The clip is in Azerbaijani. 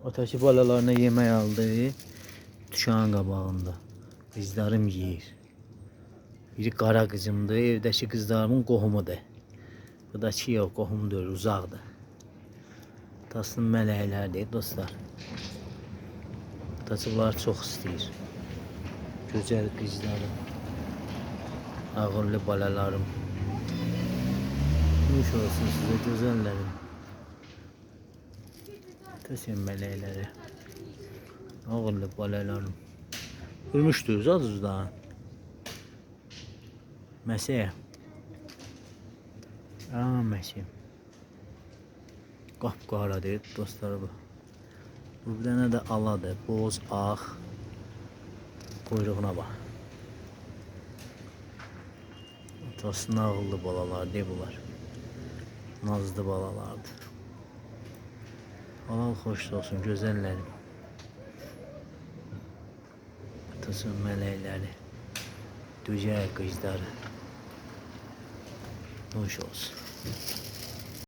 Otaki balalarına yemək aldı. Dükkanın qabağında. Qızlarım yeyir. Biri qara qızımdır. Evdəki qızlarımın qohumudur. Bu da ki yox, qohumdur, uzaqdır. Atasının mələklərdir dostlar. Atası bunları çox istəyir. Gözəl qızlarım. Ağıllı balalarım. Nuş olsun sizə gözəllərim. Atasının mələkləri. Ağıllı balalarım. Ölmüşdür zadızdan. Məsəyə. Məsəyə. Qapqaradır dostlar bu. Bu bir dənə də aladır. Boz, ağ. Quyruğuna bax. Atasının ağıllı balalar deyil bunlar. Nazlı balalardır. Halal xoş olsun gözəllərim. Atasının mələkləri. Düzəl qızları. Hoş olsun.